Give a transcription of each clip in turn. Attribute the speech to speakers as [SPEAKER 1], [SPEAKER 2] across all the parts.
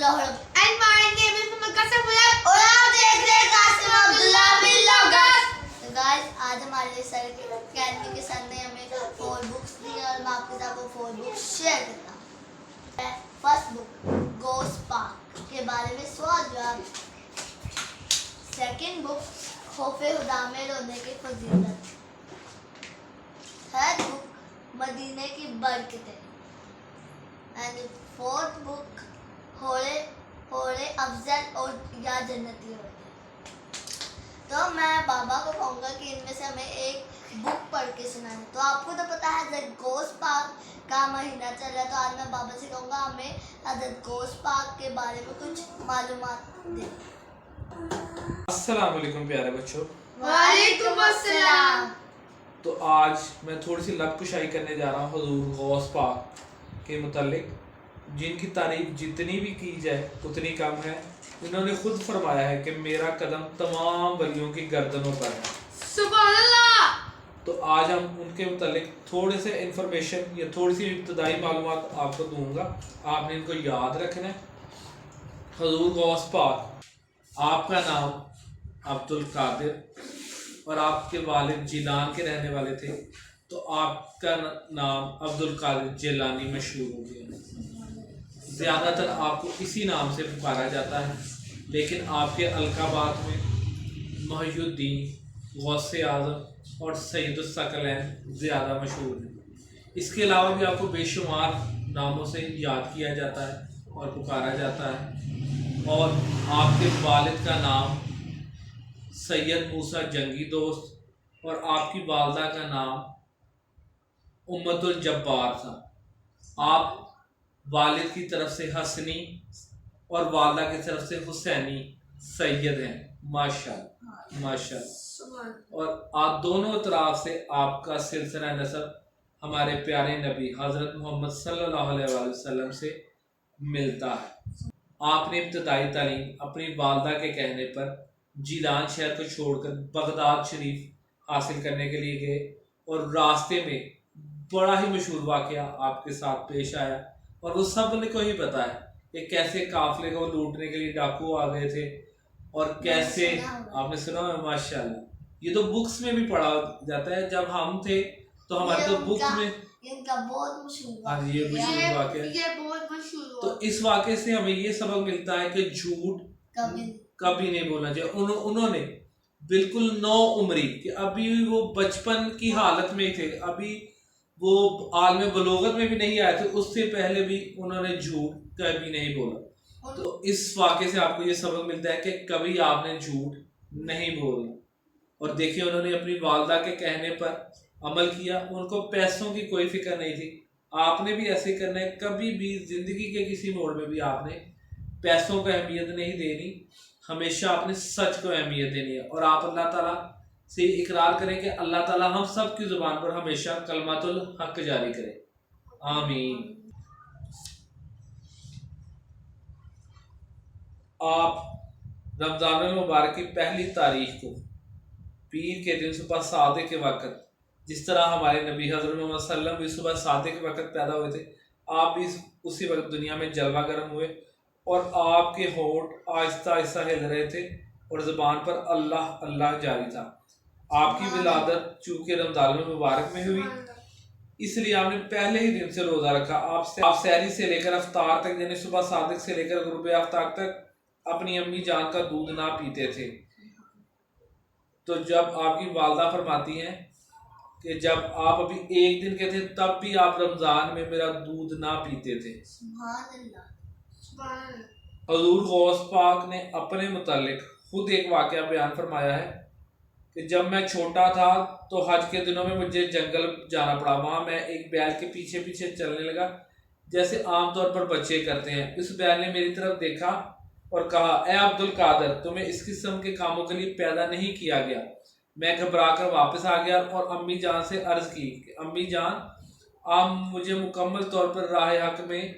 [SPEAKER 1] And my name is Mukassar Bulab और आप देख रहे हैं कासिम अब्दुल्ला व्लॉगर्स।
[SPEAKER 2] तो गाइस आज हमारे सर के अकेडमी के सर ने हमें 4 बुक्स दी और मैं आपके साथ वो 4 बुक्स शेयर करता हूँ। फर्स्ट बुक गोस्ट पार्क के बारे में सवाल जवाब। सेकंड बुक खौफे खुदा में रोने की फजीलत। थर्ड बुक मदीने की बरकतें। एंड फोर्थ बुक होरे अफजल और या जन्नती होते। तो मैं बाबा को कहूँगा कि इनमें से हमें एक बुक पढ़ के सुनाए। तो आपको तो पता है हज़रत गोस्ट पार्क का महीना चल रहा है, तो आज मैं बाबा से कहूँगा हमें हज़रत गोस्ट पार्क के बारे में कुछ मालूमात दें।
[SPEAKER 3] अस्सलाम वालेकुम प्यारे बच्चों।
[SPEAKER 1] वालेकुम अस्सलाम।
[SPEAKER 3] तो आज मैं थोड़ी सी लबकुशाई करने जा रहा हूँ हुजूर गौस पाक के मुतालिक, जिनकी तारीफ जितनी भी की जाए उतनी कम है। इन्होंने खुद फरमाया है कि मेरा कदम तमाम वलियों की गर्दनों पर है।
[SPEAKER 1] सुभान अल्लाह।
[SPEAKER 3] तो आज हम उनके मुतालिक थोड़े से इंफॉर्मेशन या थोड़ी सी इब्तदाई मालूमात आपको दूंगा। आपने इनको याद रखना है। हुजूर गौस पाक, आपका नाम अब्दुल कादिर और आपके वालिद जिलान के रहने वाले थे, तो आपका नाम अब्दुल कादिर जिलानी मशहूर हो गया। ज़्यादातर आपको इसी नाम से पुकारा जाता है, लेकिन आपके अलकाबात में मोहिउद्दीन, गौसे आज़म और सैयदुस्सक़लैन ज़्यादा मशहूर हैं। इसके अलावा भी आपको बेशुमार नामों से याद किया जाता है और पुकारा जाता है। और आपके वालिद का नाम सैयद मूसा जंगी दोस्त और आपकी वालदा का नाम उम्मतुल जब्बार था। आप वालिद की तरफ से हसनी और वालदा की तरफ से हुसैनी सैयद हैं। माशाअल्लाह माशाअल्लाह। और आप दोनों तरफ से आपका सिलसिला नसब हमारे प्यारे नबी हज़रत मोहम्मद सल्लल्लाहु अलैहि वसल्लम से मिलता है। आपने इब्तदाई तालीम अपनी वालदा के कहने पर जिलान शहर को छोड़कर बगदाद शरीफ हासिल करने के लिए गए, और रास्ते में बड़ा ही मशहूर वाक़या आपके साथ पेश आया, और वो सब को ही पता है कि कैसे काफिले को लूटने के लिए डाकू आ गए थे, और कैसे आपने सुना है। माशाल्लाह, ये तो बुक्स में भी पढ़ा जाता है। जब हम थे तो हमारे तो बुक्स में
[SPEAKER 2] इनका बहुत मशहूर
[SPEAKER 3] हाँ ये मशहूर वाक़या।
[SPEAKER 1] ये बहुत मशहूर।
[SPEAKER 3] तो इस वाक़े से हमें ये सबक मिलता है कि झूठ कभी नहीं बोलना चाहिए। उन्होंने बिल्कुल 9 उम्री कि अभी वो बचपन की हालत में थे, अभी वो आलम बलोगत में भी नहीं आए थे, उससे पहले भी उन्होंने झूठ कभी नहीं बोला। तो इस वाक़े से आपको ये सबक मिलता है कि कभी आपने झूठ नहीं बोलना। और देखिए, उन्होंने अपनी वालदा के कहने पर अमल किया। उनको पैसों की कोई फिक्र नहीं थी। आपने भी ऐसे करना है। कभी भी ज़िंदगी के किसी मोड़ में भी आपने पैसों को अहमियत नहीं देनी, हमेशा आपने सच को अहमियत देनी है। और आप अल्लाह ताला से इकरार करें कि अल्लाह ताला हम सब की ज़ुबान पर हमेशा कलमातुल हक जारी करे। आमीन। आप रमज़ान मुबारक की पहली तारीख को पीर के दिन सुबह सादे के वक़्त, जिस तरह हमारे नबी हज़रत मोहम्मद सल्लल्लाहु अलैहि वसल्लम भी सुबह सादे के वक़्त पैदा हुए थे, आप भी उसी वक्त दुनिया में जलवा गर्म हुए, और आपके होंठ आहिस्ता आहिस्ता हिल रहे थे और ज़ुबान पर अल्लाह अल्लाह जारी था। आपकी विलादत चूँकि रमज़ान मुबारक में हुई, इसलिए आपने पहले ही दिन से रोज़ा रखा। आप सहरी से लेकर अफ्तार तक, यानी सुबह सादिक से लेकर गुरूब आफ्ताब तक अपनी अम्मी जान का दूध ना पीते थे। तो जब आपकी वालदा फरमाती हैं कि जब आप अभी 1 दिन के थे तब भी आप रमज़ान में मेरा दूध ना पीते थे। हुजूर गौस पाक ने अपने मुतालिक खुद एक वाक़या बयान फरमाया है कि जब मैं छोटा था तो हज के दिनों में मुझे जंगल जाना पड़ा। वहाँ मैं एक बैल के पीछे पीछे चलने लगा, जैसे आमतौर पर बच्चे करते हैं। इस बैल ने मेरी तरफ देखा और कहा, ए अब्दुल कादिर, तुम्हें इस किस्म के कामों के लिए पैदा नहीं किया गया। मैं घबरा कर वापस आ गया और अम्मी जान से अर्ज़ की कि अम्मी जान, आप मुझे मुकम्मल तौर पर राह हक में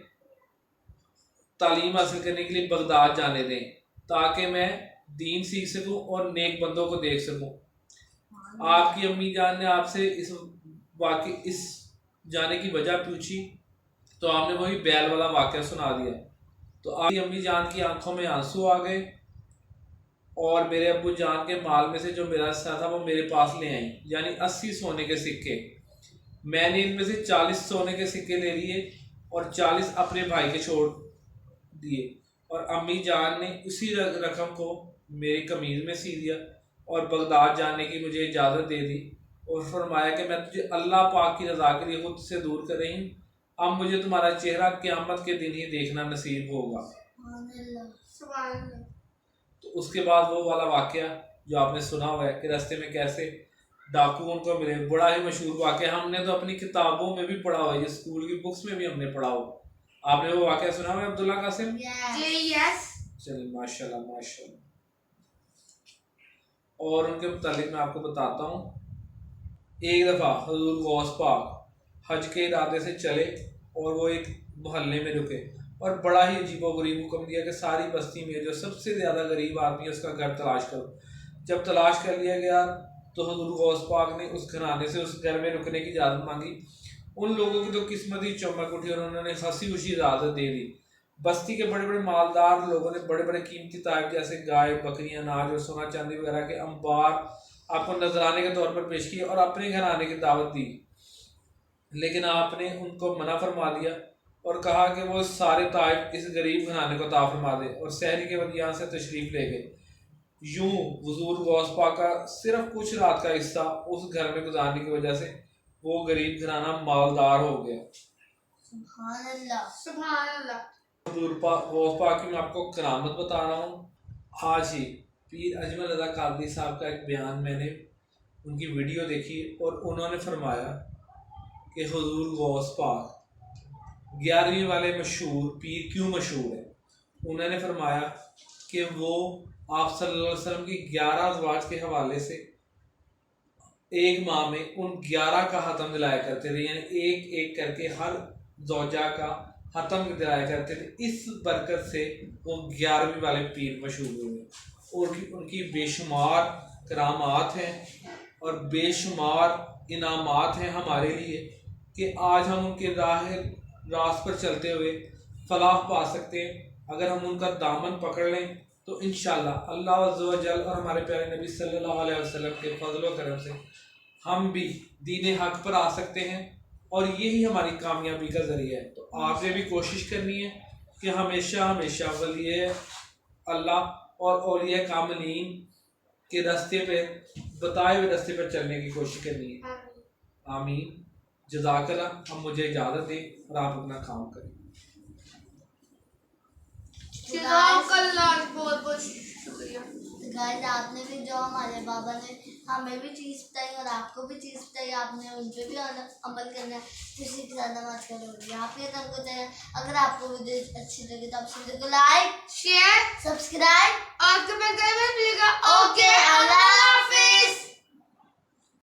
[SPEAKER 3] तालीम हासिल करने के लिए बगदाद जाने दें, ताकि मैं दीन सीख सकूं और नेक बंदों को देख सकूं। आपकी अम्मी जान ने आपसे इस जाने की वजह पूछी, तो आपने वही बैल वाला वाक़या सुना दिया। تو آج امی جان کی آنکھوں میں آنسو آ گئے اور میرے ابو جان کے مال میں سے جو میرا حصہ تھا وہ میرے پاس لے آئیں، یعنی 80 سونے کے سکے۔ میں نے ان میں سے 40 سونے کے سکے لے لیے اور 40 اپنے بھائی کے چھوڑ دیے، اور امی جان نے اسی رقم کو میری قمیض میں سی دیا اور بغداد جانے کی مجھے اجازت دے دی، اور فرمایا کہ میں تجھے اللہ پاک کی رضا کے لیے خود سے دور کر رہی ہوں، اب مجھے تمہارا چہرہ قیامت کے دن ہی دیکھنا نصیب ہوگا۔
[SPEAKER 2] سبحان اللہ۔
[SPEAKER 1] سبحان اللہ۔
[SPEAKER 3] تو اس کے بعد وہ والا واقعہ جو آپ نے سنا ہوا ہے کہ راستے میں کیسے ڈاکو ان کو ملے، بڑا ہی مشہور واقعہ، ہم نے تو اپنی کتابوں میں بھی پڑھا ہوا ہے، یہ اسکول کی بکس میں بھی ہم نے پڑھا ہوا۔ آپ نے وہ واقعہ سنا ہوا ہے عبداللہ قاسم؟
[SPEAKER 1] جی یس۔
[SPEAKER 3] چلیے ماشاءاللہ ماشاءاللہ۔ اور ان کے متعلق میں آپ کو بتاتا ہوں، ایک دفعہ حضور غوث پاک حج کے ارادے سے چلے اور وہ ایک محلے میں رکے اور بڑا ہی عجیب و غریب حکم دیا کہ ساری بستی میں جو سب سے زیادہ غریب آدمی ہے اس کا گھر تلاش کرو۔ جب تلاش کر لیا گیا تو حضور غوث پاک نے اس گھرانے سے اس گھر میں رکنے کی اجازت مانگی۔ ان لوگوں کی تو قسمت ہی چمک اٹھی اور انہوں نے ہنسی خوشی اجازت دے دی۔ بستی کے بڑے بڑے مالدار لوگوں نے بڑے بڑے قیمتی تحائف جیسے گائے، بکریاں، اناج اور سونا چاندی وغیرہ کے انبار آپ کو نذرانے کے طور پر پیش کیے اور اپنے گھرانے کی دعوت دی، لیکن آپ نے ان کو منع فرما دیا اور کہا کہ وہ سارے تحائف اس غریب گھرانے کو عطا فرما دے، اور سحری کے وقت یہاں سے تشریف لے گئے۔ یوں حضور غوث پاک کا صرف کچھ رات کا حصہ اس گھر میں گزارنے کی وجہ سے وہ غریب گھرانہ مالدار ہو گیا۔
[SPEAKER 2] سبحان اللہ۔
[SPEAKER 1] سبحان اللہ۔
[SPEAKER 3] حضور غوث پاک کی میں آپ کو کرامت بتا رہا ہوں۔ آج ہی پیر اجمل رضا قادری صاحب کا ایک بیان میں نے ان کی ویڈیو دیکھی اور انہوں نے فرمایا کہ حضور غوث پاک 11ویں والے مشہور پیر کیوں مشہور ہے۔ انہوں نے فرمایا کہ وہ آپ صلی اللہ علیہ وسلم کی 11 ازواج کے حوالے سے ایک ماہ میں ان 11 کا ختم دلایا کرتے تھے، یعنی ایک ایک کر کے ہر زوجہ کا ختم دلایا کرتے تھے۔ اس برکت سے وہ 11ویں والے پیر مشہور ہوئے اور ان کی بے شمار کرامات ہیں اور بے شمار انعامات ہیں ہمارے لیے کہ آج ہم ان کے راست پر چلتے ہوئے فلاح پا سکتے ہیں۔ اگر ہم ان کا دامن پکڑ لیں تو انشاءاللہ اللہ عز و جل اور ہمارے پیارے نبی صلی اللہ علیہ وسلم کے فضل و کرم سے ہم بھی دین حق پر آ سکتے ہیں، اور یہی ہماری کامیابی کا ذریعہ ہے۔ تو آپ نے بھی کوشش کرنی ہے کہ ہمیشہ ہمیشہ ولی اللہ اور اولیاء کاملین کے راستے پہ، بتائے ہوئے راستے پر چلنے کی کوشش کرنی ہے۔ آمین۔ جزاک اللہ۔ اب مجھے اجازت دیں اور آپ اپنا کام کریں۔
[SPEAKER 1] جزاک اللہ، بہت بہت شکریہ۔
[SPEAKER 2] گائز آپ نے بھی جو ہمارے بابا نے ہمیں بھی چیز بتائی اور آپ کو بھی چیز بتائی، آپ نے ان پہ بھی عمل کرنا ہے، کسی کے ساتھ نماز کا ضروری ہے آپ یہ تم کو چاہیے۔ اگر آپ کو ویڈیو اچھی لگے تو آپ ویڈیو کو لائک،
[SPEAKER 1] شیئر
[SPEAKER 2] سبسکرائب
[SPEAKER 1] اور کمنٹ کرنا مت بھولیے گا۔
[SPEAKER 2] اوکے، اللہ حافظ۔